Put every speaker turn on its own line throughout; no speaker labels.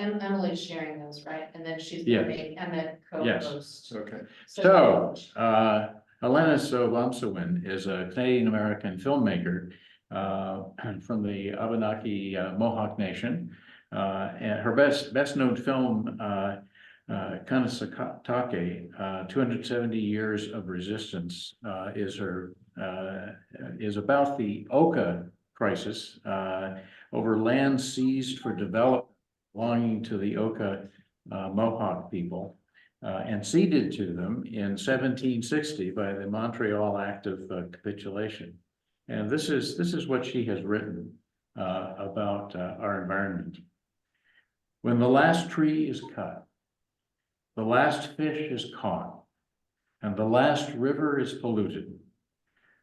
Emily's sharing those, right? And then she's
Yes.
gonna make Emmett
Yes.
co-host.
Okay.
So, Elena Sobomsawin is a Canadian-American filmmaker from the Abenaki Mohawk Nation. And her best known film, Kanasatake, 270 Years of Resistance, is about the Oka crisis over land seized for development belonging to the Oka Mohawk people. And ceded to them in 1760 by the Montreal Act of Capitulation. And this is what she has written about our environment. When the last tree is cut, the last fish is caught, and the last river is polluted,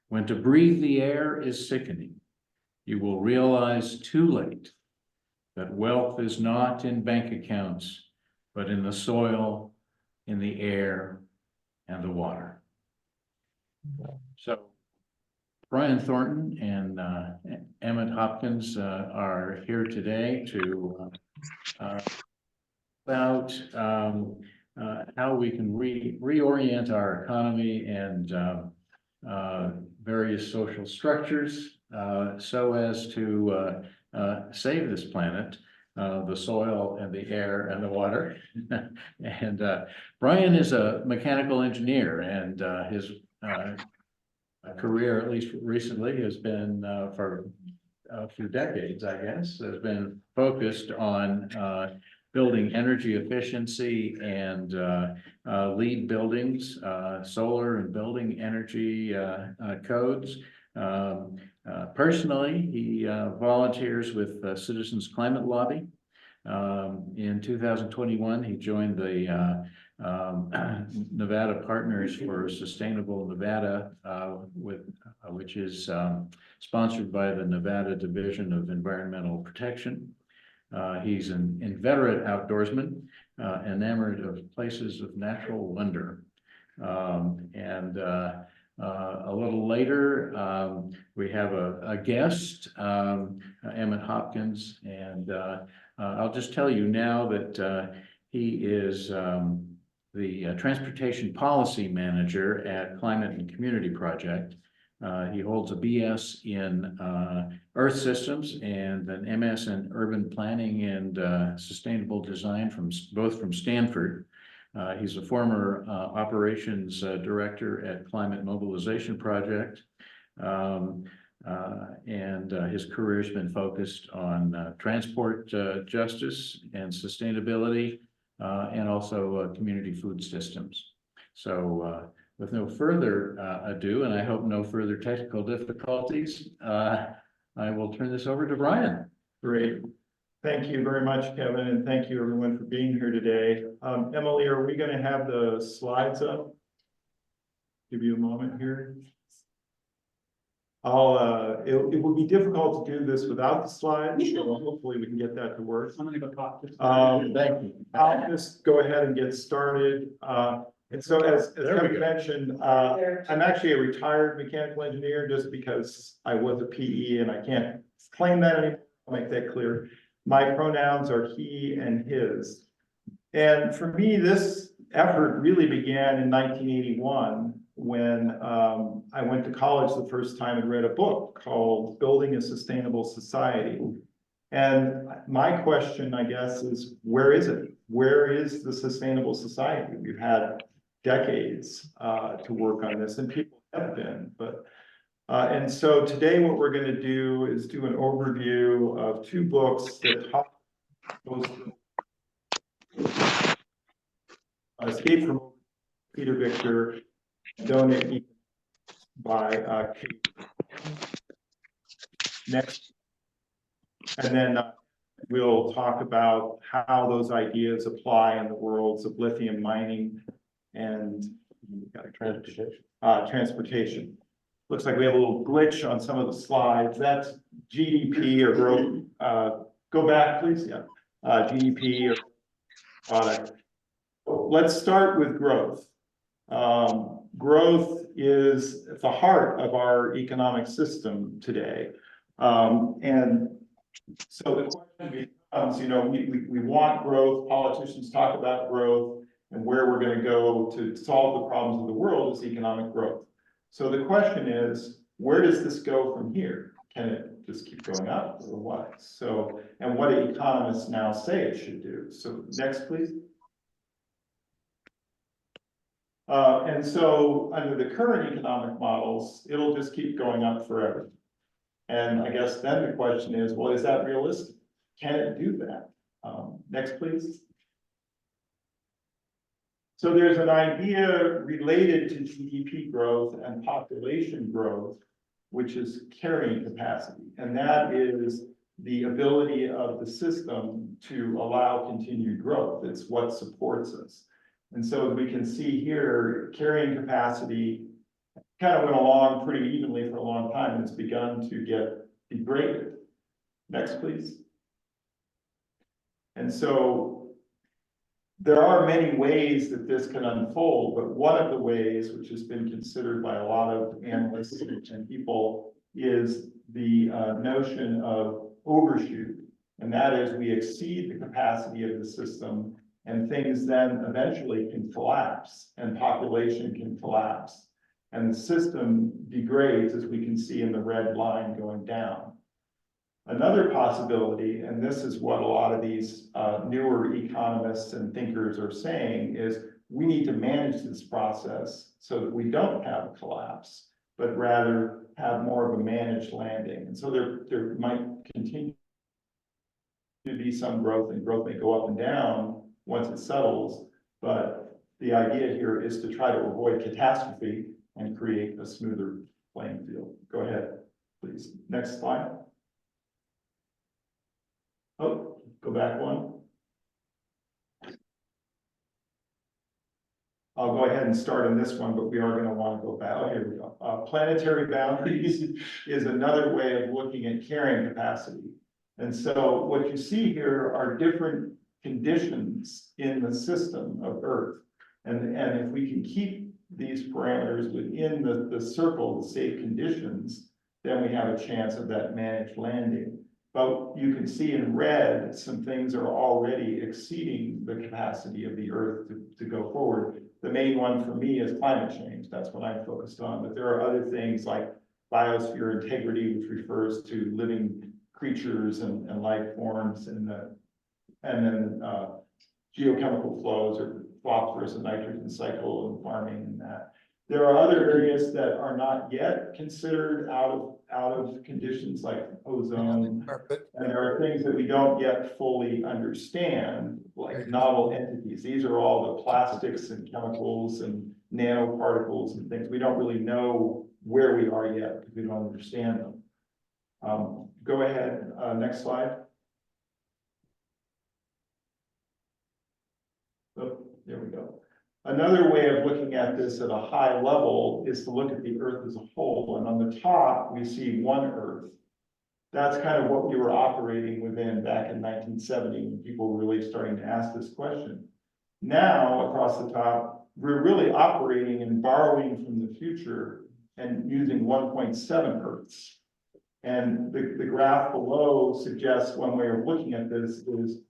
when to breathe the air is sickening, you will realize too late that wealth is not in bank accounts, but in the soil, in the air, and the water. So Brian Thornton and Emmett Hopkins are here today to about how we can reorient our economy and various social structures so as to save this planet. The soil and the air and the water. And Brian is a mechanical engineer, and his career, at least recently, has been for a few decades, I guess, has been focused on building energy efficiency and LEED buildings, solar and building energy codes. Personally, he volunteers with Citizens Climate Lobby. In 2021, he joined the Nevada Partners for Sustainable Nevada, which is sponsored by the Nevada Division of Environmental Protection. He's an inveterate outdoorsman, enamored of places of natural wonder. A little later, we have a guest, Emmett Hopkins, and I'll just tell you now that he is the Transportation Policy Manager at Climate and Community Project. He holds a BS in Earth Systems and an MS in Urban Planning and Sustainable Design from both from Stanford. He's a former operations director at Climate Mobilization Project. His career has been focused on transport justice and sustainability, and also community food systems. So with no further ado, and I hope no further technical difficulties, I will turn this over to Brian.
Great. Thank you very much, Kevin, and thank you everyone for being here today. Emily, are we going to have the slides up? Give you a moment here. It will be difficult to do this without the slides, so hopefully we can get that to work.
I'm gonna go talk to.
Thank you. I'll just go ahead and get started. And so as Kevin mentioned, I'm actually a retired mechanical engineer just because I was a PE and I can't claim that anymore. I'll make that clear. My pronouns are he and his. And for me, this effort really began in 1981 when I went to college the first time and read a book called Building a Sustainable Society. And my question, I guess, is where is it? Where is the sustainable society? We've had decades to work on this, and people have been, but and so today what we're going to do is do an overview of two books that talk Escape from Peter Victor, Donate by Kate. Next, and then we'll talk about how those ideas apply in the worlds of lithium mining and transportation. Looks like we have a little glitch on some of the slides. That's GDP or growth. Go back, please. Yeah, GDP or product. Let's start with growth. Growth is at the heart of our economic system today. And so the question So, you know, we want growth, politicians talk about growth, and where we're gonna go to solve the problems of the world is economic growth. So the question is, where does this go from here? Can it just keep going up or what? So, and what do economists now say it should do? So next, please. And so under the current economic models, it'll just keep going up forever. And I guess then the question is, well, is that realistic? Can it do that? Next, please. So there's an idea related to GDP growth and population growth, which is carrying capacity. And that is the ability of the system to allow continued growth. It's what supports us. And so we can see here, carrying capacity kind of went along pretty evenly for a long time, and it's begun to get degraded. Next, please. And so there are many ways that this can unfold, but one of the ways, which has been considered by a lot of analysts and people, is the notion of overshoot. And that is, we exceed the capacity of the system, and things then eventually can collapse, and population can collapse. And the system degrades, as we can see in the red line going down. Another possibility, and this is what a lot of these newer economists and thinkers are saying, is we need to manage this process so that we don't have a collapse, but rather have more of a managed landing. And so there might continue to be some growth, and growth may go up and down once it settles. But the idea here is to try to avoid catastrophe and create a smoother playing field. Go ahead, please. Next slide. Oh, go back one. I'll go ahead and start on this one, but we are going to want to go back. Oh, here we go. Planetary boundaries is another way of looking at carrying capacity. And so what you see here are different conditions in the system of Earth. And if we can keep these parameters within the circle, the safe conditions, then we have a chance of that managed landing. But you can see in red, some things are already exceeding the capacity of the Earth to go forward. The main one for me is climate change. That's what I'm focused on. But there are other things like biosphere integrity, which refers to living creatures and life forms, and then geochemical flows, or phosphorus and nitrogen cycle and farming and that. There are other areas that are not yet considered out of conditions like ozone. And there are things that we don't yet fully understand, like novel entities. These are all the plastics and chemicals and nanoparticles and things. We don't really know where we are yet because we don't understand them. Go ahead, next slide. Oh, there we go. Another way of looking at this at a high level is to look at the Earth as a whole. And on the top, we see one Earth. That's kind of what we were operating within back in 1970 when people were really starting to ask this question. Now, across the top, we're really operating and borrowing from the future and using 1.7 Earths. And the graph below suggests one way of looking at this is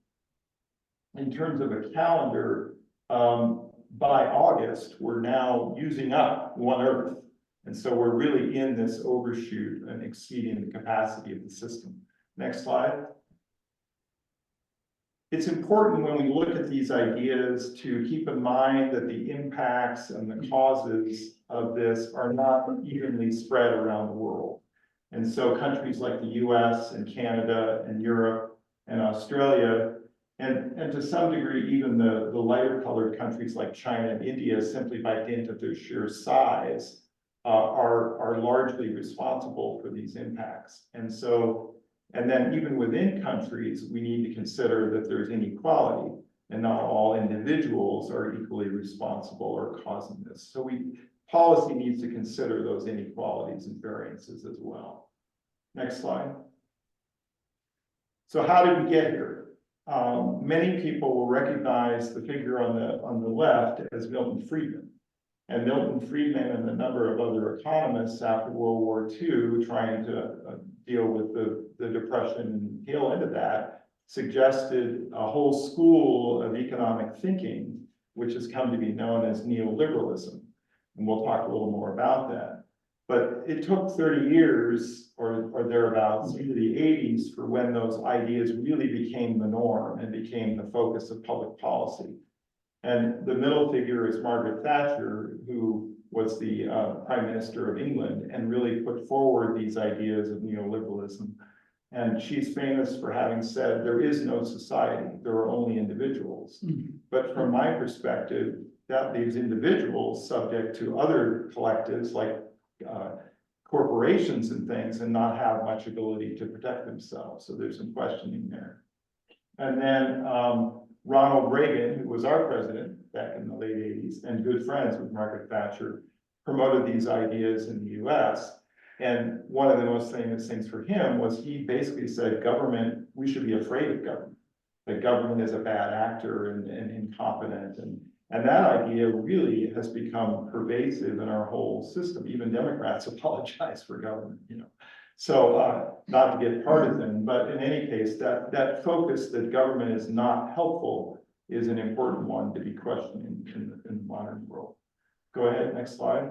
in terms of a calendar, by August, we're now using up one Earth. And so we're really in this overshoot and exceeding the capacity of the system. Next slide. It's important when we look at these ideas to keep in mind that the impacts and the causes of this are not evenly spread around the world. And so countries like the US and Canada and Europe and Australia, and to some degree, even the lighter colored countries like China and India, simply by dint of their sheer size, are largely responsible for these impacts. And so, and then even within countries, we need to consider that there's inequality, and not all individuals are equally responsible or causing this. So policy needs to consider those inequalities and variances as well. Next slide. So how did we get here? Many people will recognize the figure on the left as Milton Friedman. And Milton Friedman and a number of other economists after World War II, trying to deal with the Depression and tail end of that, suggested a whole school of economic thinking, which has come to be known as neoliberalism. And we'll talk a little more about that. But it took 30 years or thereabouts into the 80s for when those ideas really became the norm and became the focus of public policy. And the middle figure is Margaret Thatcher, who was the Prime Minister of England and really put forward these ideas of neoliberalism. And she's famous for having said, there is no society, there are only individuals. But from my perspective, that leaves individuals subject to other collectives like corporations and things and not have much ability to protect themselves. So there's some questioning there. And then Ronald Reagan, who was our president back in the late 80s and good friends with Margaret Thatcher, promoted these ideas in the US. And one of the most famous things for him was he basically said, government, we should be afraid of government. That government is a bad actor and incompetent. And that idea really has become pervasive in our whole system. Even Democrats apologize for government, you know. So not to get partisan, but in any case, that focus that government is not helpful is an important one to be questioned in the modern world. Go ahead, next slide.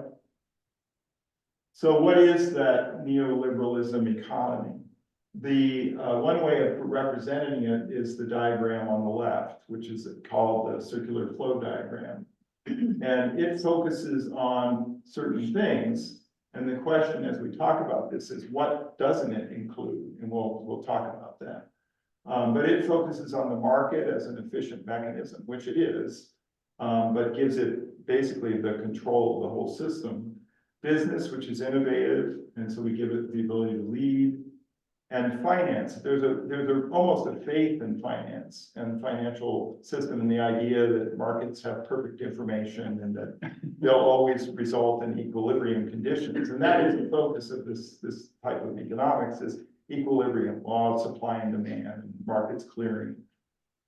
So what is that neoliberalism economy? The one way of representing it is the diagram on the left, which is called the circular flow diagram. And it focuses on certain things. And the question as we talk about this is what doesn't it include? And we'll talk about that. But it focuses on the market as an efficient mechanism, which it is, but gives it basically the control of the whole system. Business, which is innovative, and so we give it the ability to lead. And finance, there's almost a faith in finance and financial system and the idea that markets have perfect information and that they'll always result in equilibrium conditions. And that is the focus of this type of economics is equilibrium, law of supply and demand, and markets clearing.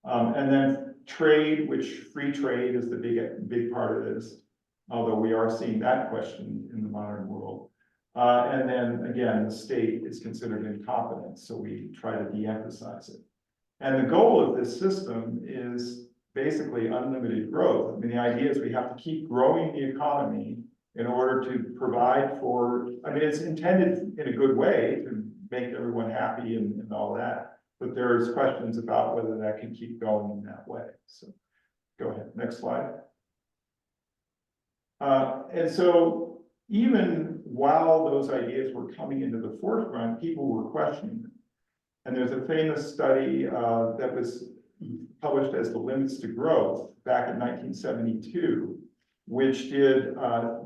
And then trade, which free trade is the big part of this, although we are seeing that question in the modern world. And then again, the state is considered incompetent, so we try to de-emphasize it. And the goal of this system is basically unlimited growth. I mean, the idea is we have to keep growing the economy in order to provide for, I mean, it's intended in a good way to make everyone happy and all that, but there's questions about whether that can keep going in that way. So go ahead, next slide. And so even while those ideas were coming into the forefront, people were questioning them. And there's a famous study that was published as The Limits to Growth back in 1972, which did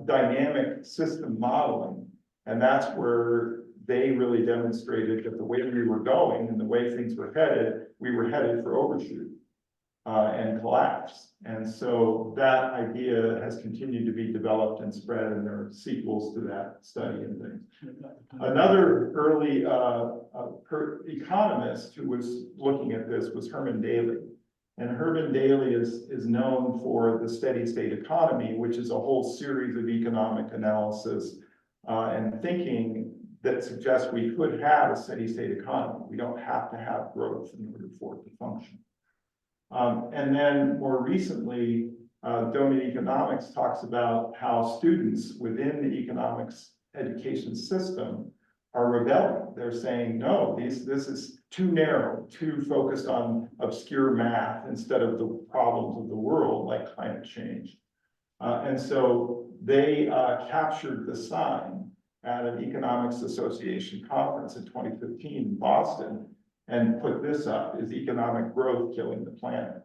dynamic system modeling. And that's where they really demonstrated that the way we were going and the way things were headed, we were headed for overshoot and collapse. And so that idea has continued to be developed and spread, and there are sequels to that study and things. Another early economist who was looking at this was Herman Daly. And Herman Daly is known for the steady state economy, which is a whole series of economic analysis and thinking that suggests we could have a steady state economy. We don't have to have growth in order for it to function. And then more recently, Domain Economics talks about how students within the economics education system are rebelling. They're saying, no, this is too narrow, too focused on obscure math instead of the problems of the world like climate change. And so they captured the sign at an Economics Association conference in 2015 in Boston and put this up, is economic growth killing the planet?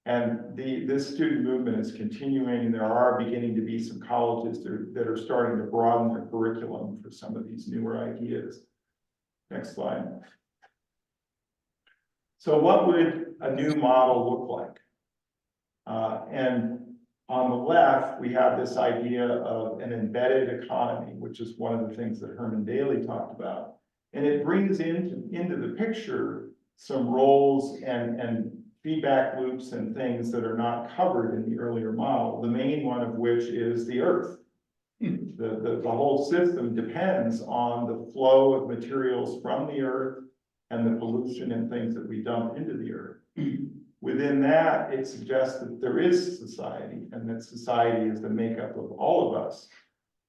And this student movement is continuing, and there are beginning to be some colleges that are starting to broaden their curriculum for some of these newer ideas. Next slide. So what would a new model look like? And on the left, we have this idea of an embedded economy, which is one of the things that Herman Daly talked about. And it brings into the picture some roles and feedback loops and things that are not covered in the earlier model, the main one of which is the earth. The whole system depends on the flow of materials from the earth and the pollution and things that we dump into the earth. Within that, it suggests that there is society, and that society is the makeup of all of us,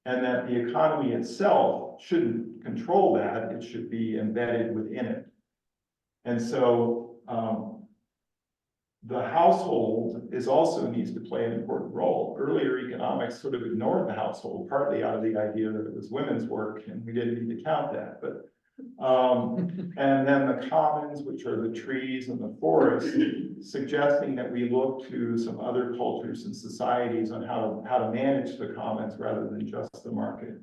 and that the economy itself shouldn't control that, it should be embedded within it. And so the household also needs to play an important role. Earlier economics sort of ignored the household, partly out of the idea that it was women's work, and we didn't need to count that, but and then the commons, which are the trees and the forests, suggesting that we look to some other cultures and societies on how to manage the commons rather than just the market.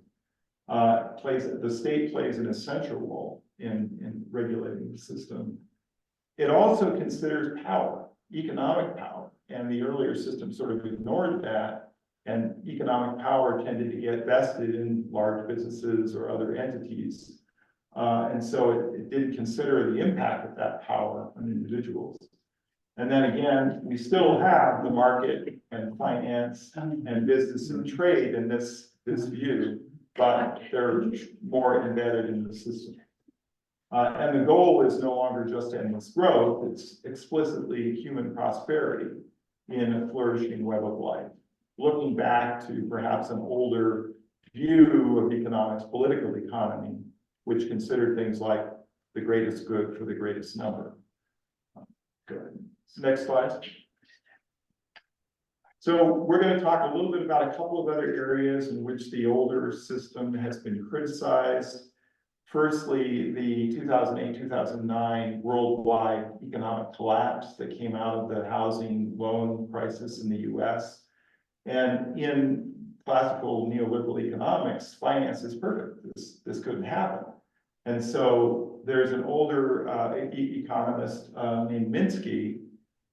The state plays an essential role in regulating the system. It also considers power, economic power, and the earlier system sort of ignored that, and economic power tended to get vested in large businesses or other entities. And so it didn't consider the impact of that power on individuals. And then again, we still have the market and finance and business and trade in this view, but they're more embedded in the system. And the goal is no longer just endless growth, it's explicitly human prosperity in a flourishing web of life. Looking back to perhaps an older view of economics, political economy, which considered things like the greatest good for the greatest number. Good. Next slide. So we're going to talk a little bit about a couple of other areas in which the older system has been criticized. Firstly, the 2008-2009 worldwide economic collapse that came out of the housing loan crisis in the US. And in classical neoliberal economics, finance is perfect. This couldn't happen. And so there's an older economist named Minsky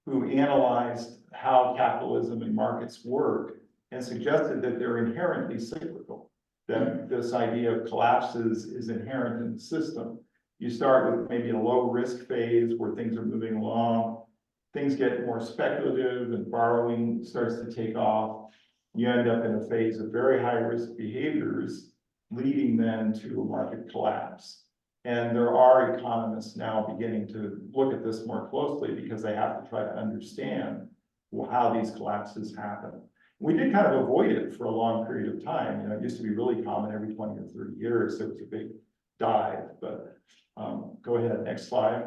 who analyzed how capitalism and markets work and suggested that they're inherently cyclical, that this idea of collapses is inherent in the system. You start with maybe a low risk phase where things are moving along, things get more speculative and borrowing starts to take off. You end up in a phase of very high risk behaviors, leading then to a market collapse. And there are economists now beginning to look at this more closely because they have to try to understand how these collapses happen. We did kind of avoid it for a long period of time. You know, it used to be really common every 20 or 30 years. There was a big dive, but go ahead, next slide.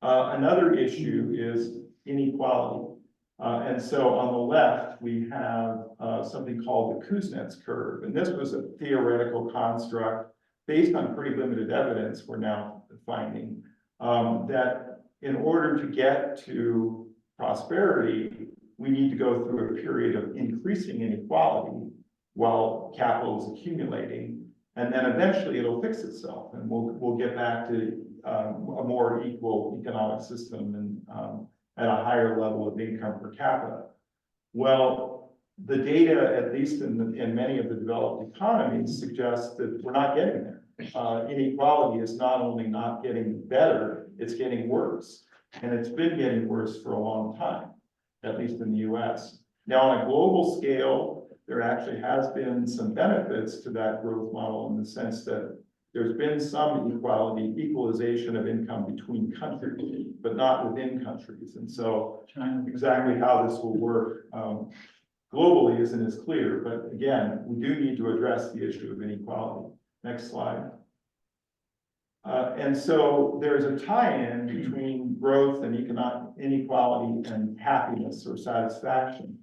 Another issue is inequality. And so on the left, we have something called the Kuznets curve. And this was a theoretical construct based on pretty limited evidence we're now finding that in order to get to prosperity, we need to go through a period of increasing inequality while capital is accumulating. And then eventually it'll fix itself and we'll get back to a more equal economic system and at a higher level of income per capita. Well, the data, at least in many of the developed economies, suggests that we're not getting there. Inequality is not only not getting better, it's getting worse. And it's been getting worse for a long time, at least in the US. Now, on a global scale, there actually has been some benefits to that growth model in the sense that there's been some equalization of income between countries, but not within countries. And so exactly how this will work globally isn't as clear, but again, we do need to address the issue of inequality. Next slide. And so there's a tie-in between growth and economic inequality and happiness or satisfaction.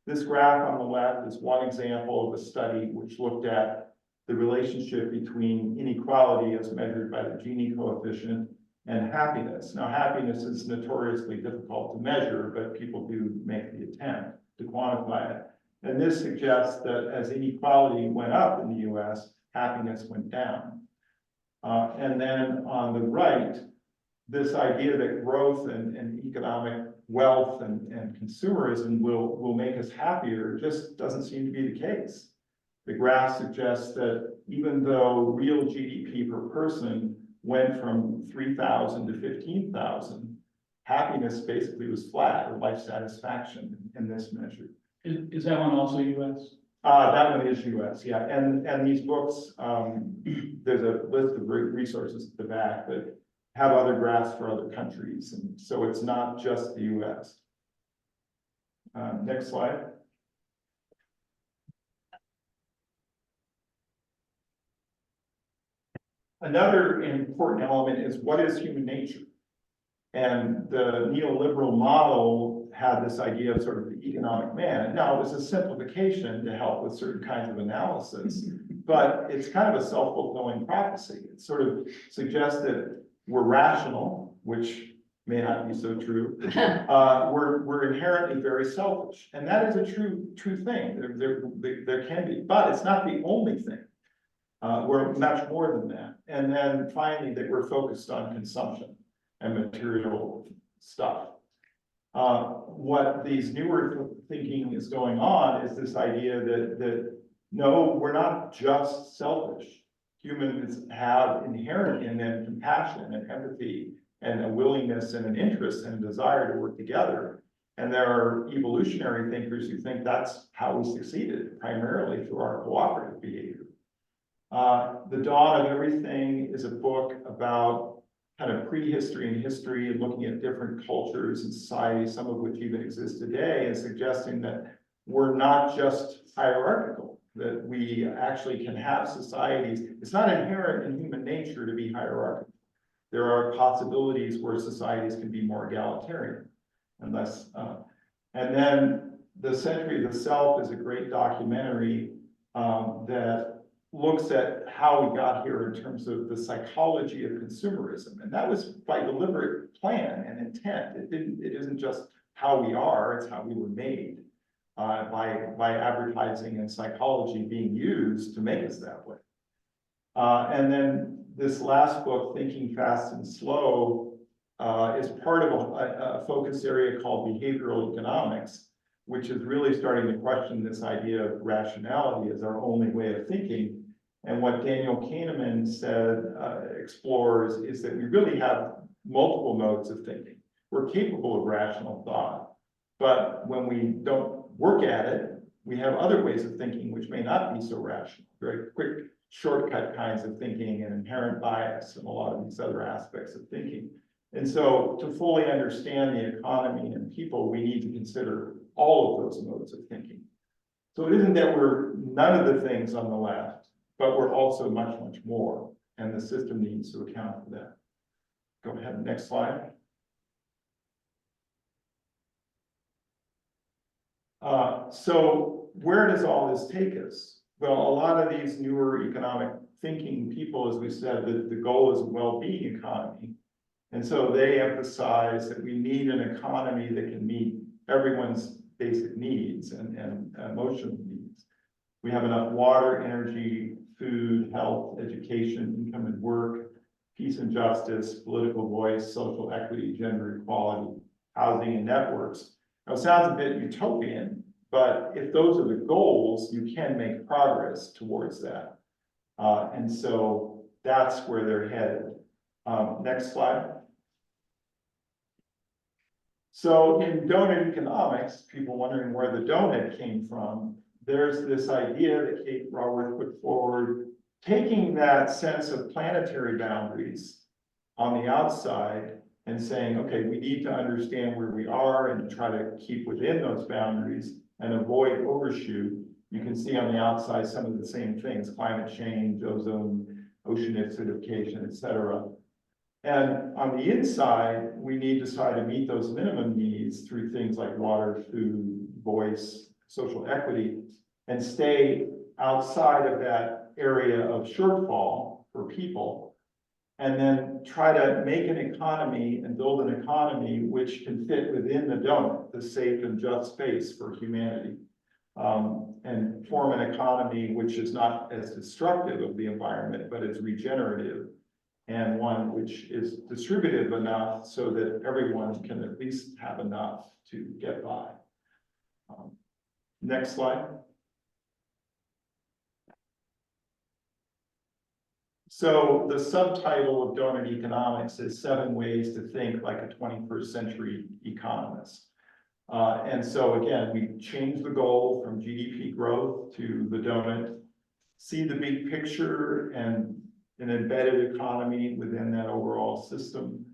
This graph on the left is one example of a study which looked at the relationship between inequality as measured by the Gini coefficient and happiness. Now, happiness is notoriously difficult to measure, but people do make the attempt to quantify it. And this suggests that as inequality went up in the US, happiness went down. And then on the right, this idea that growth and economic wealth and consumerism will make us happier just doesn't seem to be the case. The graph suggests that even though real GDP per person went from 3,000 to 15,000, happiness basically was flat, or life satisfaction in this measure.
Is that one also US?
That one is US, yeah, and these books, there's a list of resources at the back that have other graphs for other countries, and so it's not just the US. Next slide. Another important element is what is human nature? And the neoliberal model had this idea of sort of the economic man. Now, it was a simplification to help with certain kinds of analysis, but it's kind of a self-fulfilling prophecy. It sort of suggests that we're rational, which may not be so true. We're inherently very selfish, and that is a true thing. There can be, but it's not the only thing. We're much more than that. And then finally, that we're focused on consumption and material stuff. What these newer thinking is going on is this idea that no, we're not just selfish. Humans have inherent in them compassion and empathy and a willingness and an interest and a desire to work together. And there are evolutionary thinkers who think that's how we succeeded, primarily through our cooperative behavior. The Dawn of Everything is a book about kind of prehistory and history and looking at different cultures and societies, some of which even exist today, and suggesting that we're not just hierarchical, that we actually can have societies. It's not inherent in human nature to be hierarchical. There are possibilities where societies can be more egalitarian and less. And then The Century of the Self is a great documentary that looks at how we got here in terms of the psychology of consumerism. And that was by deliberate plan and intent. It isn't just how we are, it's how we were made by advertising and psychology being used to make us that way. And then this last book, Thinking Fast and Slow, is part of a focus area called behavioral economics, which is really starting to question this idea of rationality as our only way of thinking. And what Daniel Kahneman said, explores, is that we really have multiple modes of thinking. We're capable of rational thought, but when we don't work at it, we have other ways of thinking which may not be so rational, very quick, shortcut kinds of thinking and inherent bias and a lot of these other aspects of thinking. And so to fully understand the economy and people, we need to consider all of those modes of thinking. So it isn't that we're none of the things on the left, but we're also much, much more, and the system needs to account for that. Go ahead, next slide. So where does all this take us? Well, a lot of these newer economic thinking people, as we said, the goal is a well-being economy. And so they emphasize that we need an economy that can meet everyone's basic needs and emotional needs. We have enough water, energy, food, health, education, income and work, peace and justice, political voice, social equity, gender equality, housing and networks. Now, it sounds a bit utopian, but if those are the goals, you can make progress towards that. And so that's where they're headed. Next slide. So in donut economics, people wondering where the donut came from, there's this idea that Kate Raworth put forward, taking that sense of planetary boundaries on the outside and saying, okay, we need to understand where we are and try to keep within those boundaries and avoid overshoot. You can see on the outside some of the same things, climate change, ozone, ocean acidification, et cetera. And on the inside, we need to try to meet those minimum needs through things like water, food, voice, social equity, and stay outside of that area of shortfall for people, and then try to make an economy and build an economy which can fit within the donut, the safe and just space for humanity, and form an economy which is not as destructive of the environment, but is regenerative, and one which is distributive enough so that everyone can at least have enough to get by. Next slide. So the subtitle of donut economics is 7 ways to think like a 21st century economist. And so again, we changed the goal from GDP growth to the donut, see the big picture and an embedded economy within that overall system.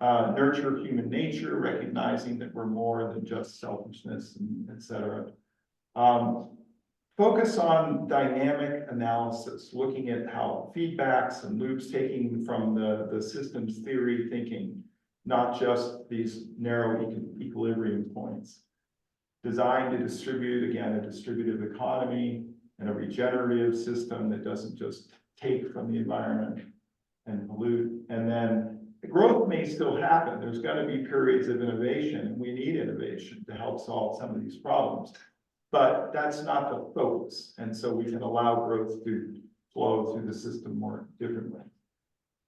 Nurture human nature, recognizing that we're more than just selfishness and et cetera. Focus on dynamic analysis, looking at how feedbacks and loops taking from the systems theory thinking, not just these narrow equilibrium points. Designed to distribute, again, a distributive economy and a regenerative system that doesn't just take from the environment and pollute. And then the growth may still happen. There's going to be periods of innovation, and we need innovation to help solve some of these problems. But that's not the focus. And so we can allow growth to flow through the system more differently.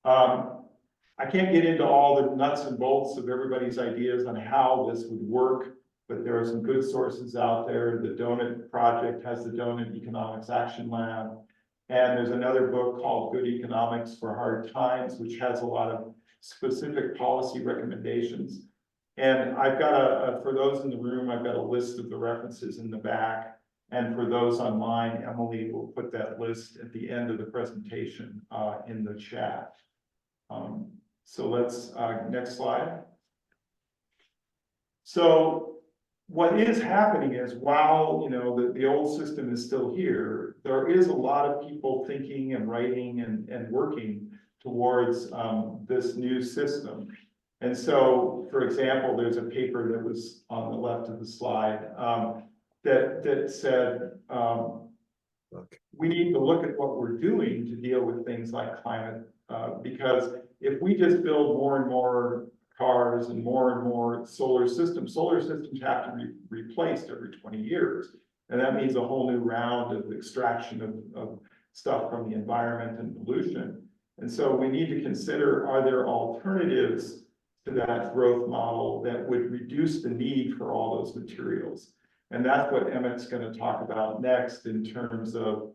I can't get into all the nuts and bolts of everybody's ideas on how this would work, but there are some good sources out there. The Donut Project has the Donut Economics Action Lab. And there's another book called Good Economics for Hard Times, which has a lot of specific policy recommendations. And I've got for those in the room, I've got a list of the references in the back. And for those online, Emily will put that list at the end of the presentation in the chat. So let's, next slide. So what is happening is, while the old system is still here, there is a lot of people thinking and writing and working towards this new system. And so, for example, there's a paper that was on the left of the slide that said we need to look at what we're doing to deal with things like climate, because if we just build more and more cars and more solar systems have to be replaced every 20 years. And that means a whole new round of extraction of stuff from the environment and pollution. And so we need to consider, are there alternatives to that growth model that would reduce the need for all those materials? And that's what Emmett's going to talk about next in terms of,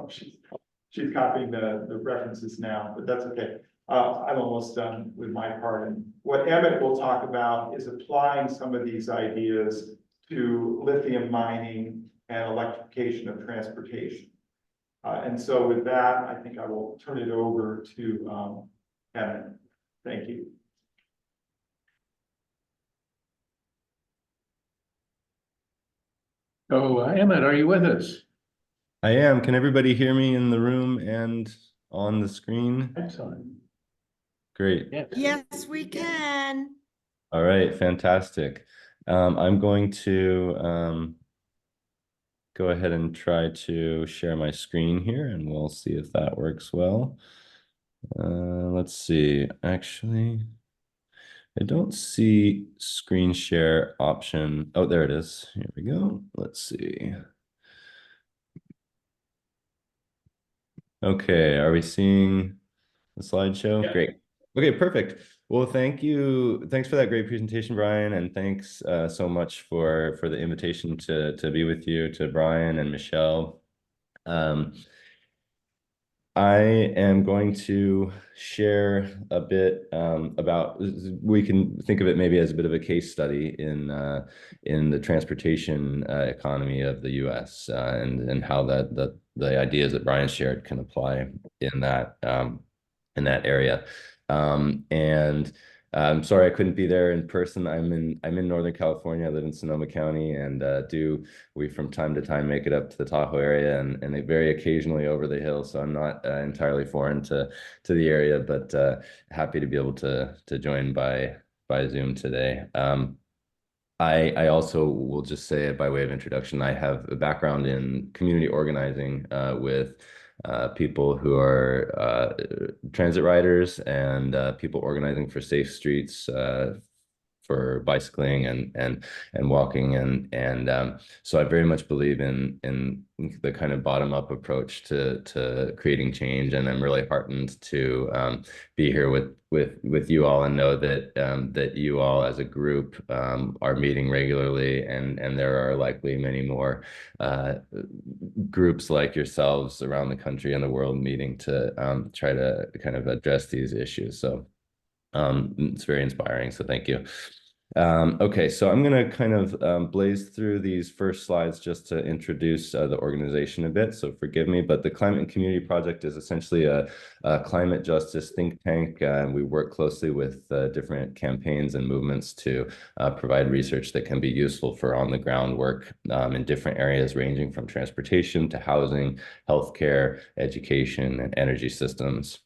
she's copying the references now, but that's okay. I'm almost done with my part. And what Emmett will talk about is applying some of these ideas to lithium mining and electrification of transportation. And so with that, I think I will turn it over to Emmett. Thank you.
So Emmett, are you with us?
I am. Can everybody hear me in the room and on the screen?
Excellent.
Great.
Yes, we can.
All right, fantastic. I'm going to go ahead and try to share my screen here, and we'll see if that works well. Let's see. Actually, I don't see screen share option. Oh, there it is. Here we go. Let's see. Okay, are we seeing the slideshow?
Yeah.
Great. Okay, perfect. Well, thank you. Thanks for that great presentation, Brian, and thanks so much for the invitation to be with you, to Brian and Michelle. I am going to share a bit about, we can think of it maybe as a bit of a case study in the transportation economy of the U.S. And how the ideas that Brian shared can apply in that area. And I'm sorry I couldn't be there in person. I'm in Northern California. I live in Sonoma County, and we from time to time make it up to the Tahoe area and very occasionally over the hill. So I'm not entirely foreign to the area, but happy to be able to join by Zoom today. I also will just say, by way of introduction, I have a background in community organizing with people who are transit riders and people organizing for safe streets for bicycling and walking, and so I very much believe in the kind of bottom-up approach to creating change, and I'm really heartened to be here with you all and know that that you all as a group are meeting regularly, and there are likely many more groups like yourselves around the country and the world meeting to try to kind of address these issues. So it's very inspiring. So thank you. Okay, so I'm going to kind of blaze through these first slides just to introduce the organization a bit. So forgive me, but the Climate and Community Project is essentially a climate justice think tank. We work closely with different campaigns and movements to provide research that can be useful for on-the-ground work in different areas, ranging from transportation to housing, healthcare, education, and energy systems.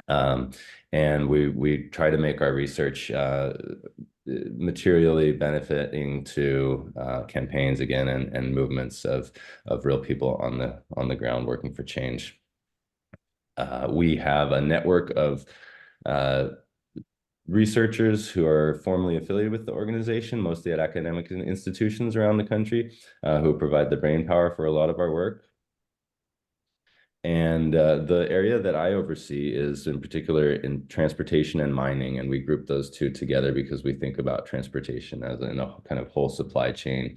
And we try to make our research materially benefiting to campaigns again and movements of real people on the ground working for change. We have a network of researchers who are formally affiliated with the organization, mostly at academic institutions around the country, who provide the brainpower for a lot of our work. And the area that I oversee is in particular in transportation and mining, and we group those two together because we think about transportation as in a kind of whole supply chain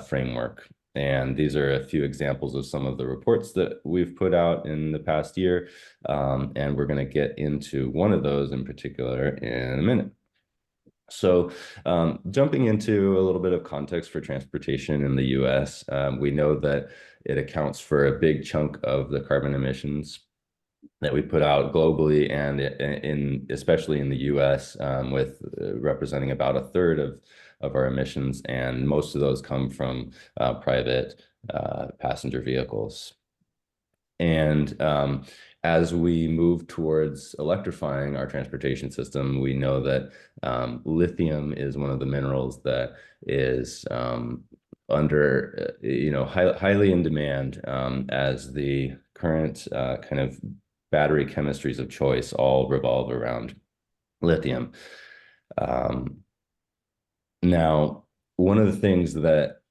framework. And these are a few examples of some of the reports that we've put out in the past year, and we're going to get into one of those in particular in a minute. So jumping into a little bit of context for transportation in the US, we know that it accounts for a big chunk of the carbon emissions that we put out globally and especially in the US, with representing about a third of our emissions. And most of those come from private passenger vehicles. And as we move towards electrifying our transportation system, we know that lithium is one of the minerals that is under, highly in demand as the current kind of battery chemistries of choice all revolve around lithium. Now, one of the things that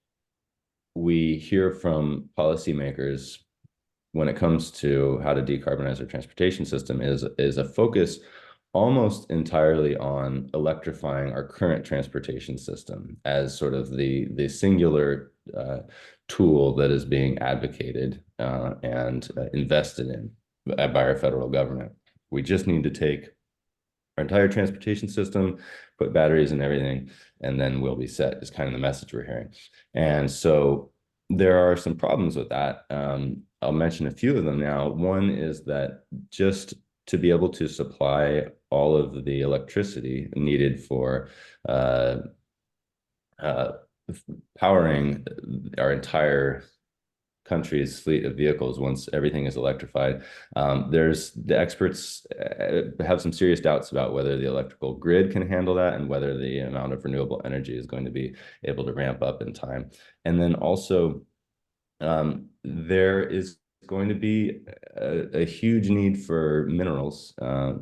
we hear from policymakers when it comes to how to decarbonize our transportation system is a focus almost entirely on electrifying our current transportation system as sort of the singular tool that is being advocated and invested in by our federal government. We just need to take our entire transportation system, put batteries in everything, and then we'll be set, is kind of the message we're hearing. And so there are some problems with that. I'll mention a few of them now. One is that just to be able to supply all of the electricity needed for powering our entire country's fleet of vehicles once everything is electrified, the experts have some serious doubts about whether the electrical grid can handle that and whether the amount of renewable energy is going to be able to ramp up in time. And then also there is going to be a huge need for minerals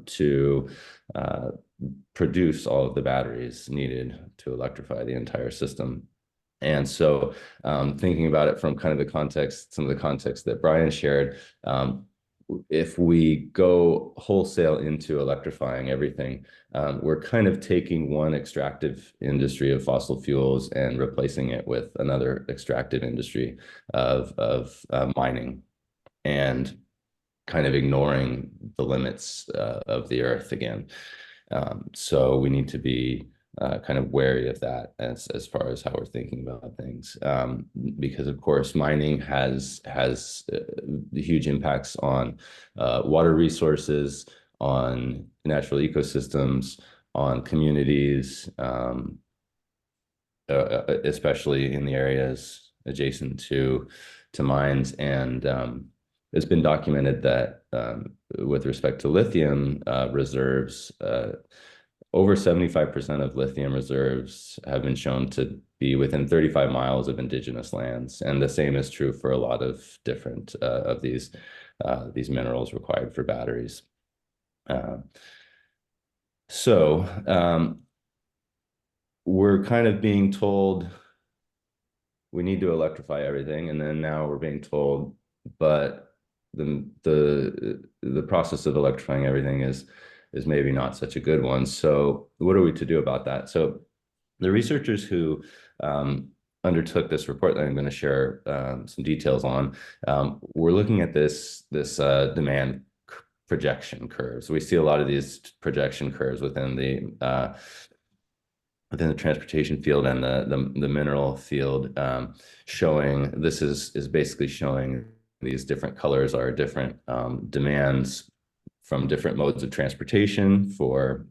to produce all of the batteries needed to electrify the entire system. And so thinking about it from kind of the context, some of the context that Brian shared, if we go wholesale into electrifying everything, we're kind of taking one extractive industry of fossil fuels and replacing it with another extractive industry of mining, and kind of ignoring the limits of the earth again. So we need to be kind of wary of that as far as how we're thinking about things, because of course mining has huge impacts on water resources, on natural ecosystems, on communities, especially in the areas adjacent to mines. And it's been documented that with respect to lithium reserves, over 75% of lithium reserves have been shown to be within 35 miles of indigenous lands. And the same is true for a lot of different of these minerals required for batteries. So we're kind of being told we need to electrify everything, and then now we're being told, but the process of electrifying everything is maybe not such a good one. So what are we to do about that? So the researchers who undertook this report that I'm going to share some details on, we're looking at this demand projection curves. We see a lot of these projection curves within the within the transportation field and the mineral field, showing this is basically showing these different colors are different demands from different modes of transportation for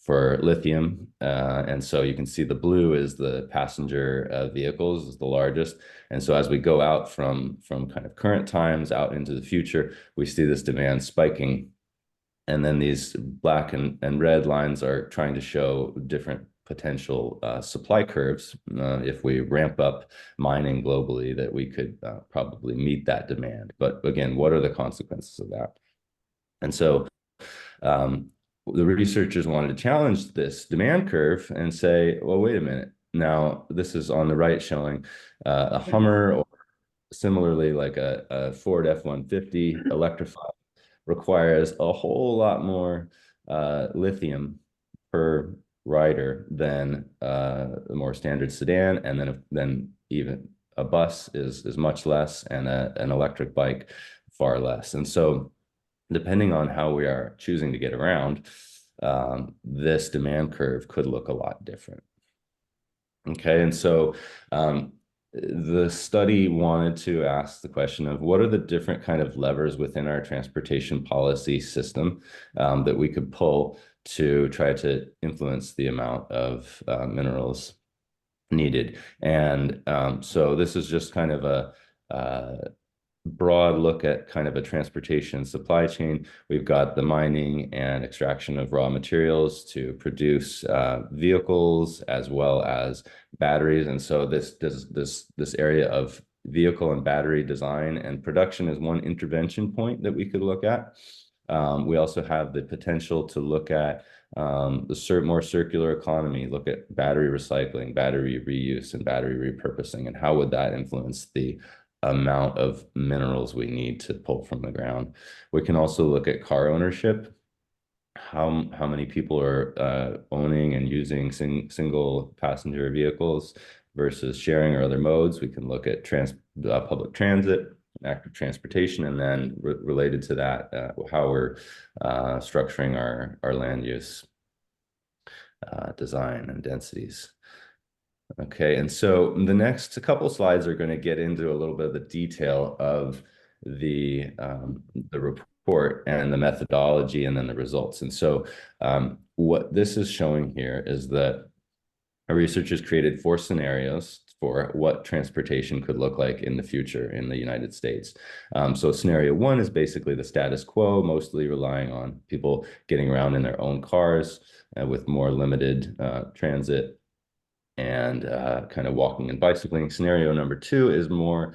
lithium. And so you can see the blue is the passenger vehicles is the largest. And so as we go out from kind of current times out into the future, we see this demand spiking. And then these black and red lines are trying to show different potential supply curves. If we ramp up mining globally, that we could probably meet that demand. But again, what are the consequences of that? And so the researchers wanted to challenge this demand curve and say, well, wait a minute. Now, this is on the right showing a Hummer, or similarly like a Ford F-150 electrified, requires a whole lot more lithium per rider than a more standard sedan, and then even a bus is much less, and an electric bike far less. And so depending on how we are choosing to get around, this demand curve could look a lot different. Okay, and so the study wanted to ask the question of what are the different kind of levers within our transportation policy system that we could pull to try to influence the amount of minerals needed. And so this is just kind of a broad look at kind of a transportation supply chain. We've got the mining and extraction of raw materials to produce vehicles as well as batteries. And so this area of vehicle and battery design and production is one intervention point that we could look at. We also have the potential to look at the more circular economy, look at battery recycling, battery reuse, and battery repurposing, and how would that influence the amount of minerals we need to pull from the ground. We can also look at car ownership, how many people are owning and using single passenger vehicles versus sharing or other modes. We can look at public transit, active transportation, and then related to that, how we're structuring our land use design and densities. Okay, and so the next couple slides are going to get into a little bit of the detail of the report and the methodology and then the results. And so what this is showing here is that our researchers created 4 scenarios for what transportation could look like in the future in the United States. So scenario 1 is basically the status quo, mostly relying on people getting around in their own cars with more limited transit and kind of walking and bicycling. Scenario number 2 is more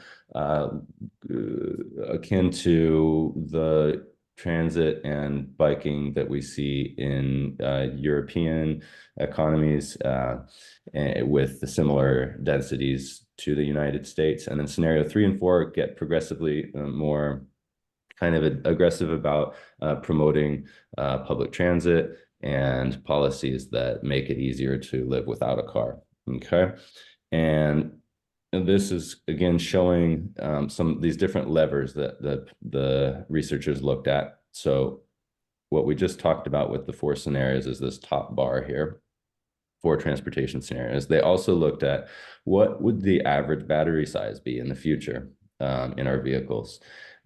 akin to the transit and biking that we see in European economies with the similar densities to the United States. And then scenario 3 and 4 get progressively more kind of aggressive about promoting public transit and policies that make it easier to live without a car. Okay, and this is again showing some of these different levers that the researchers looked at. So what we just talked about with the 4 scenarios is this top bar here, 4 transportation scenarios. They also looked at what would the average battery size be in the future in our vehicles.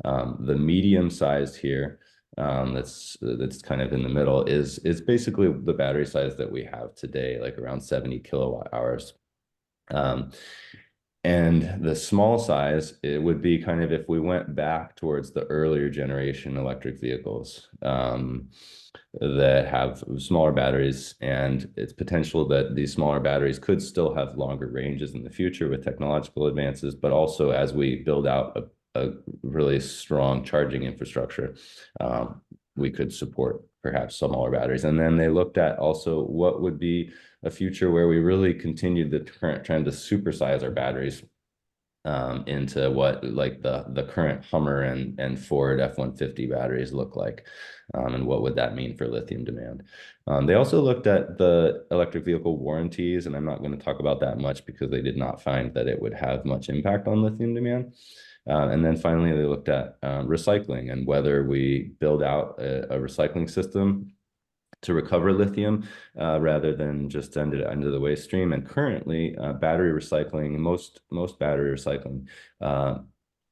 The medium sized here, that's kind of in the middle, is basically the battery size that we have today, like around 70 kilowatt hours. And the small size, it would be kind of if we went back towards the earlier generation electric vehicles that have smaller batteries, and it's potential that these smaller batteries could still have longer ranges in the future with technological advances, but also as we build out a really strong charging infrastructure, we could support perhaps smaller batteries. And then they looked at also what would be a future where we really continued the current trend to supersize our batteries into what like the current Hummer and Ford F-150 batteries look like, and what would that mean for lithium demand. They also looked at the electric vehicle warranties, and I'm not going to talk about that much because they did not find that it would have much impact on lithium demand. And then finally, they looked at recycling and whether we build out a recycling system to recover lithium rather than just send it into the waste stream. And currently, battery recycling, most battery recycling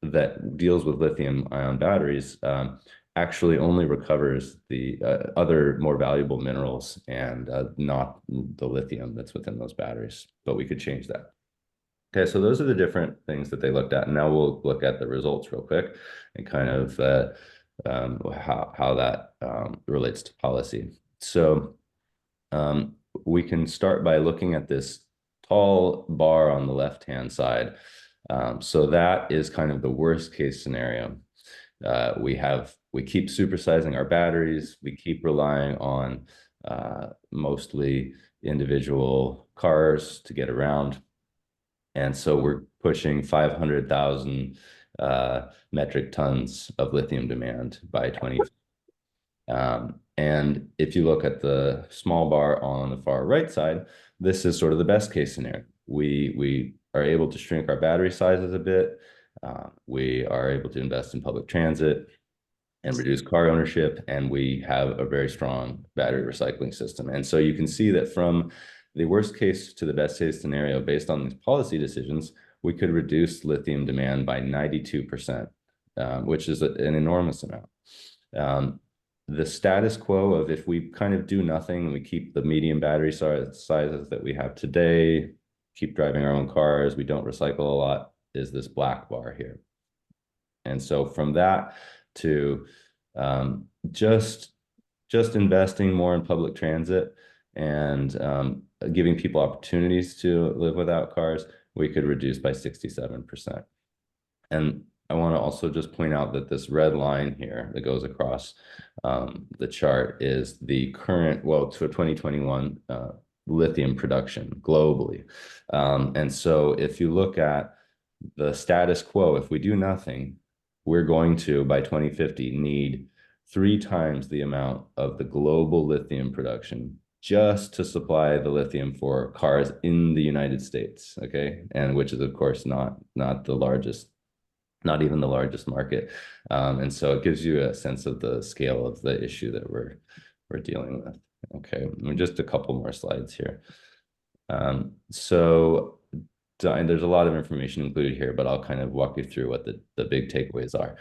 that deals with lithium ion batteries actually only recovers the other more valuable minerals and not the lithium that's within those batteries. But we could change that. Okay, so those are the different things that they looked at. And now we'll look at the results real quick and kind of how that relates to policy. So we can start by looking at this tall bar on the left-hand side. So that is kind of the worst case scenario. We keep supersizing our batteries. We keep relying on mostly individual cars to get around. And so we're pushing 500,000 metric tons of lithium demand by 2050. And if you look at the small bar on the far right side, this is sort of the best case scenario. We are able to shrink our battery sizes a bit. We are able to invest in public transit and reduce car ownership, and we have a very strong battery recycling system. And so you can see that from the worst case to the best case scenario, based on these policy decisions, we could reduce lithium demand by 92%, which is an enormous amount. The status quo of if we kind of do nothing, we keep the medium battery sizes that we have today, keep driving our own cars, we don't recycle a lot, is this black bar here. And so from that to just investing more in public transit and giving people opportunities to live without cars, we could reduce by 67%. And I want to also just point out that this red line here that goes across the chart is the current, well, to 2021 lithium production globally. And so if you look at the status quo, if we do nothing, we're going to, by 2050, need 3 times the amount of the global lithium production just to supply the lithium for cars in the United States, okay? And which is, of course, not the largest, not even the largest market. And so it gives you a sense of the scale of the issue that we're dealing with. Okay, just a couple more slides here. So there's a lot of information included here, but I'll kind of walk you through what the big takeaways are.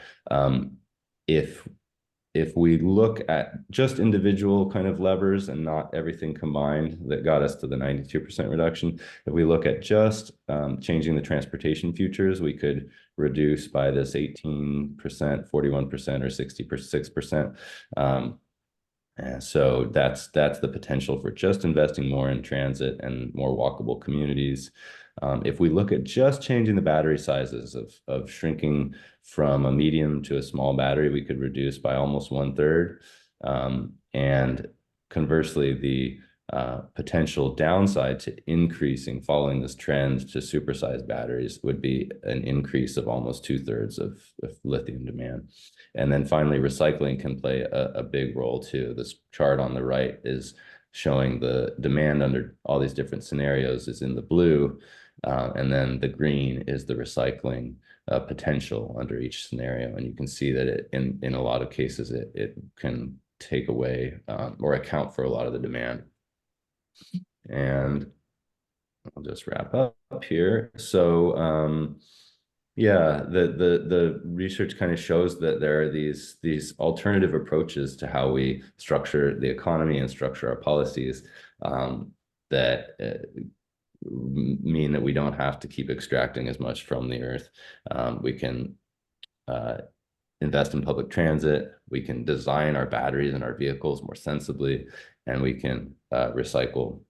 If we look at just individual kind of levers and not everything combined that got us to the 92% reduction, if we look at just changing the transportation futures, we could reduce by this 18%, 41%, or 66%. And so that's the potential for just investing more in transit and more walkable communities. If we look at just changing the battery sizes of shrinking from a medium to a small battery, we could reduce by almost 1/3. And conversely, the potential downside to increasing, following this trend to supersized batteries, would be an increase of almost 2/3 of lithium demand. And then finally, recycling can play a big role too. This chart on the right is showing the demand under all these different scenarios is in the blue, and then the green is the recycling potential under each scenario. And you can see that in a lot of cases, it can take away or account for a lot of the demand. And I'll just wrap up here. So yeah, the research kind of shows that there are these alternative approaches to how we structure the economy and structure our policies that mean that we don't have to keep extracting as much from the earth. We can invest in public transit, we can design our batteries and our vehicles more sensibly, and we can recycle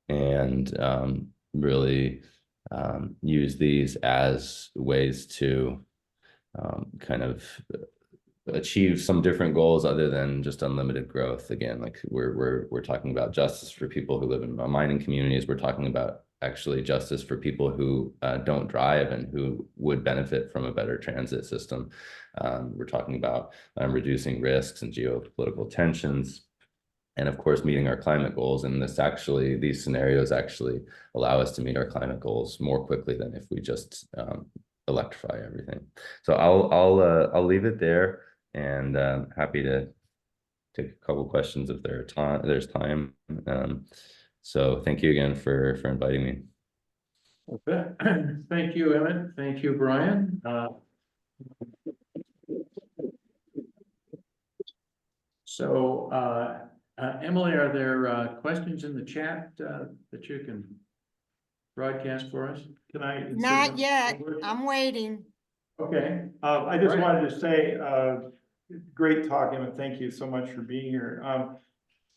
and really use these as ways to kind of achieve some different goals other than just unlimited growth. Again, like we're talking about justice for people who live in mining communities. We're talking about actually justice for people who don't drive and who would benefit from a better transit system. We're talking about reducing risks and geopolitical tensions, and of course, meeting our climate goals. And these scenarios actually allow us to meet our climate goals more quickly than if we just electrify everything. So I'll leave it there, and happy to take a couple questions if there's time. So thank you again for inviting me.
Okay. Thank you, Emmett. Thank you, Brian. Emily, are there questions in the chat that you can broadcast for us?
Can I? insert
Not
one?
yet. I'm waiting.
Okay.
I just
Right.
wanted to say, great talk, Emmett. Thank you so much for being here.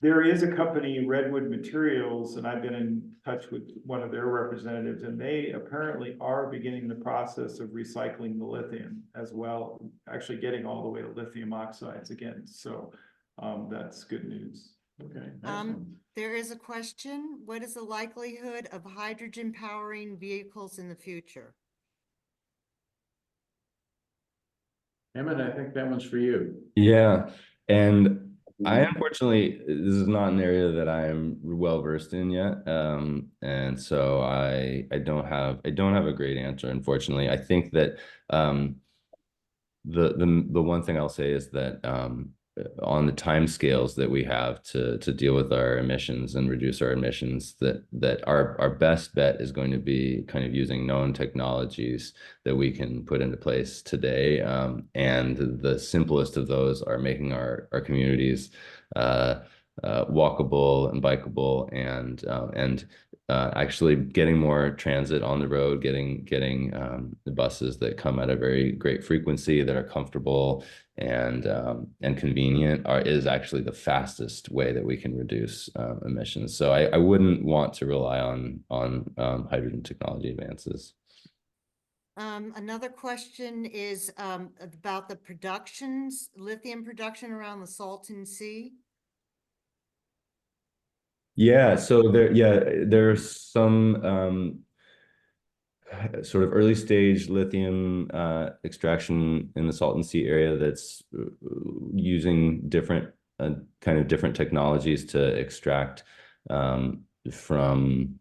There is a company, Redwood Materials, and I've been in touch with one of their representatives, and they apparently are beginning the process of recycling the lithium as well, actually getting all the way to lithium oxides again. So that's good news.
Okay. Excellent.
There is a question. What is the likelihood of hydrogen powering vehicles in the future?
Emmett, I think that one's for you.
Yeah, and I unfortunately, this is not an area that I am well versed in yet, and so I don't have a great answer, unfortunately. I think that the one thing I'll say is that on the time scales that we have to deal with our emissions and reduce our emissions, that our best bet is going to be kind of using known technologies that we can put into place today. And the simplest of those are making our communities walkable and bikeable, and actually getting more transit on the road, getting the buses that come at a very great frequency, that are comfortable and convenient, is actually the fastest way that we can reduce emissions. So I wouldn't want to rely on hydrogen technology advances.
Another question is about the lithium production around the Salton Sea.
Yeah, so there's some sort of early stage lithium extraction in the Salton Sea area that's using different different technologies to extract from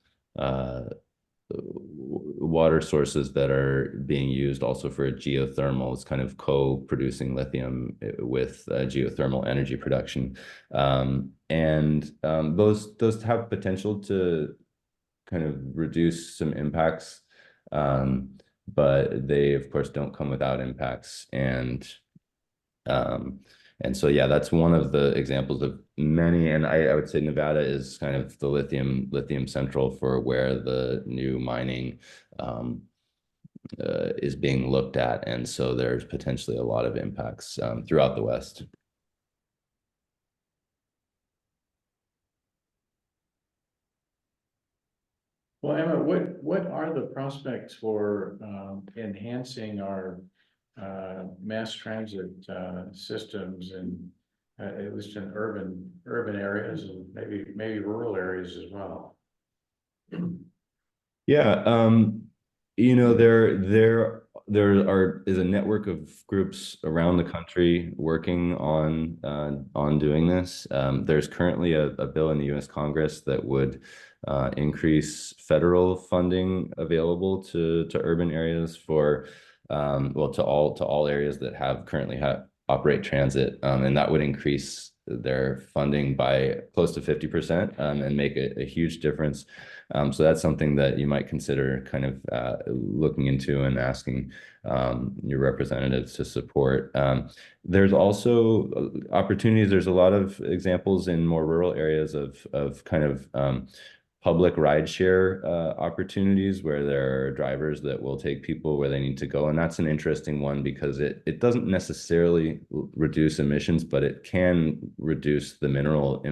water sources that are being used also for geothermal. It's kind of co-producing lithium with geothermal energy production, and those have potential to kind of reduce some impacts, but they of course don't come without impacts. And so, yeah, that's one of the examples of many. And I would say Nevada is kind of the lithium central for where the new mining is being looked at. And so there's potentially a lot of impacts throughout the West.
Well, Emma, what are the prospects for enhancing our mass transit systems, and at least in urban areas, and maybe rural areas as well?
Yeah, you know, there is a network of groups around the country working on doing this. There's currently a bill in the U.S. Congress that would increase federal funding available to urban areas for well, to all areas that currently operate transit, and that would increase their funding by close to 50%, and make a huge difference. So that's something that you might consider kind of looking into and asking your representatives to support. There's also opportunities. There's a lot of examples in more rural areas of kind of public rideshare opportunities where there are drivers that will take people where they need to go. And that's an interesting one because it doesn't necessarily reduce emissions, but it can reduce the mineral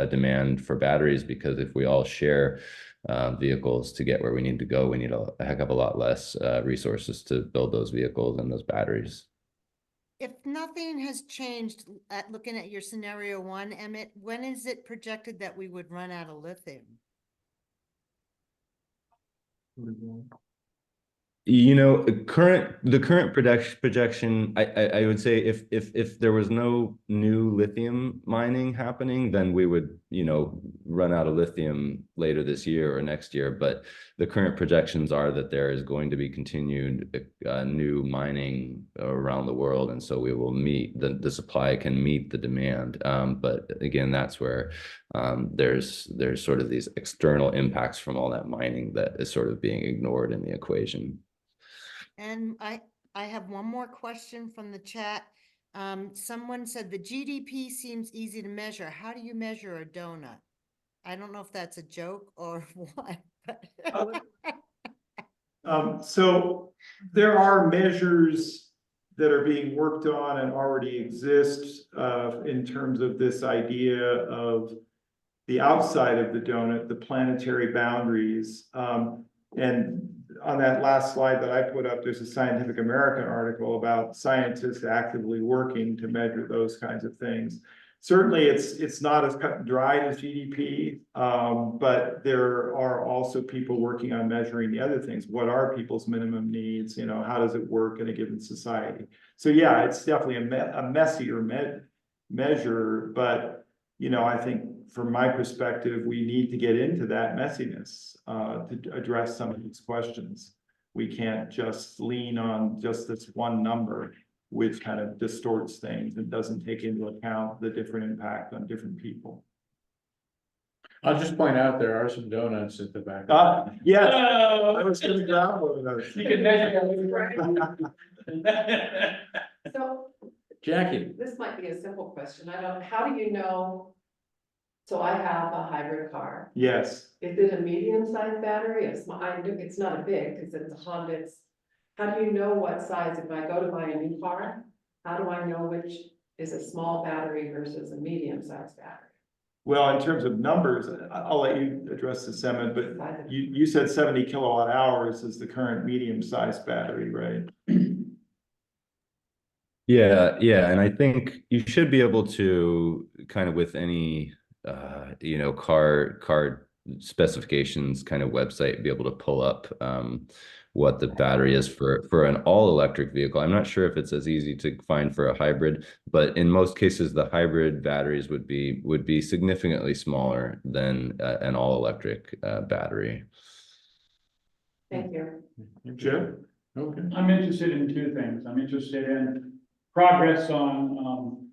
demand for batteries, because if we all share vehicles to get where we need to go, we need a heck of a lot less resources to build those vehicles and those batteries.
If nothing has changed at looking at your scenario 1, Emmett, when is it projected that we would run out of lithium?
You know, the current projection, I would say if there was no new lithium mining happening, then we would, you know, run out of lithium later this year or next year. But the current projections are that there is going to be continued new mining around the world, and so we will meet the supply can meet the demand. But again, that's where there's sort of these external impacts from all that mining that is sort of being ignored in the equation.
And I have one more question from the chat. Someone said the GDP seems easy to measure. How do you measure a donut? I don't know if that's a joke or what.
So there are measures that are being worked on and already exist in terms of this idea of the outside of the donut, the planetary boundaries. And on that last slide that I put up, there's a Scientific American article about scientists actively working to measure those kinds of things. Certainly, it's not as cut and dried as GDP, but there are also people working on measuring the other things. What are people's minimum needs? You know, how does it work in a given society? So yeah, it's definitely a messier measure, but you know, I think from my perspective, we need to get into that messiness to address some of these questions. We can't just lean on just this one number, which kind of distorts things and doesn't take into account the different impact on different people.
I'll just point out there are some donuts at the back.
Yeah, I was gonna grab one of those.
You can measure
So
Jackie,
this might be a simple question. How do you know? So I have a hybrid car.
Yes.
Is it a medium-sized battery? It's not a big, because it's a Honda. How do you know what size, if I go to buy a new car, how do I know which is a small battery versus a medium-sized battery?
Well, in terms of numbers, I'll let you address this, Emmett, but you said 70 kilowatt hours is the current medium-sized battery, right?
Yeah, and I think you should be able to kind of with any you know, car specifications kind of website be able to pull up what the battery is for an all-electric vehicle. I'm not sure if it's as easy to find for a hybrid, but in most cases the hybrid batteries would be significantly smaller than an all-electric battery.
Thank you.
Jim?
okay.
I'm interested in two things. I'm interested in progress on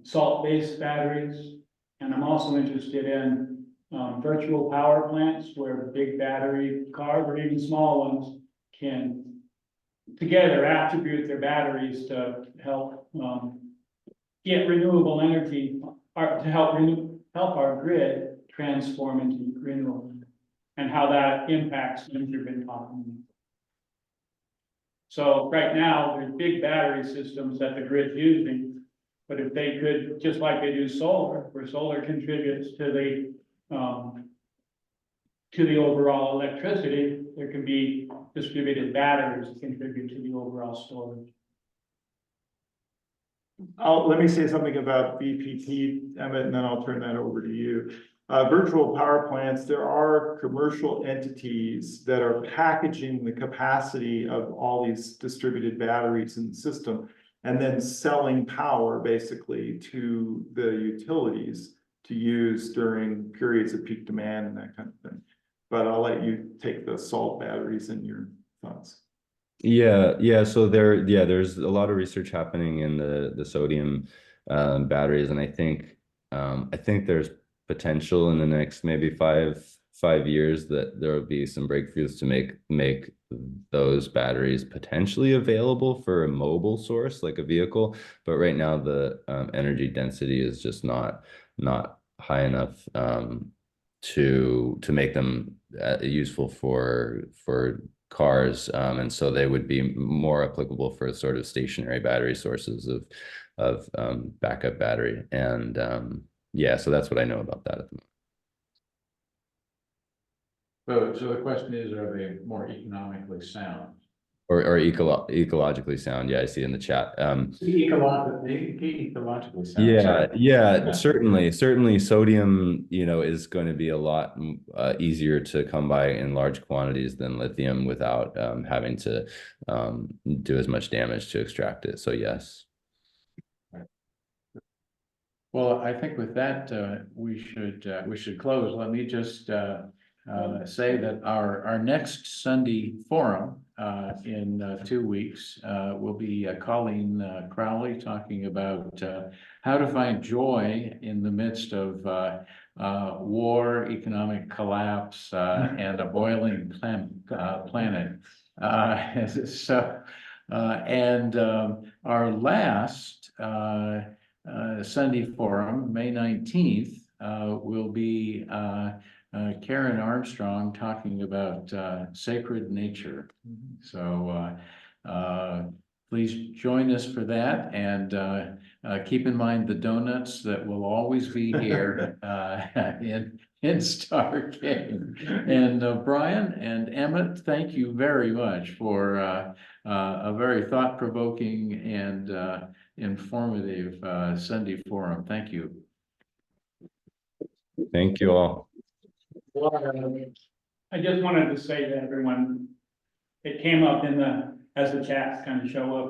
salt-based batteries. And I'm also interested in virtual power plants where big battery cars or even small ones can together attribute their batteries to help get renewable energy or to help our grid transform into renewable, and how that impacts things you've been talking about. So right now, there's big battery systems that the grid's using. But if they could, just like they do solar, where solar contributes to the overall electricity, there can be distributed batteries that contribute to the overall storage.
Let me say something about VPP, Emmett, and then I'll turn that over to you. Virtual power plants, there are commercial entities that are packaging the capacity of all these distributed batteries in the system, and then selling power basically to the utilities to use during periods of peak demand and that kind of thing. But I'll let you take the salt batteries in your thoughts.
Yeah. So there's a lot of research happening in the sodium batteries, and I think there's potential in the next maybe five years that there will be some breakthroughs to make those batteries potentially available for a mobile source like a vehicle. But right now the energy density is just not high enough to make them useful for cars, and so they would be more applicable for sort of stationary battery sources of backup battery. And yeah, so that's what I know about that at the moment.
So the question is, are they more economically sound?
or ecologically sound. Yeah, I see in the chat.
Ecologically sound.
Yeah,
Sorry.
yeah, certainly sodium, is going to be a lot easier to come by in large quantities than lithium without having to do as much damage to extract it. So yes.
Well, I think with that, we should close. Let me just say that our next Sunday forum in 2 weeks will be Colleen Crowley talking about how to find joy in the midst of war, economic collapse, and a boiling planet. Our last Sunday forum, May 19th, will be Karen Armstrong talking about sacred nature. So please join us for that, and keep in mind the donuts that will always be here in Starcade. And Brian and Emmett, thank you very much for a very thought-provoking and informative Sunday forum. Thank you.
Thank you all.
I just wanted to say to everyone, it came up as the chats kind of show up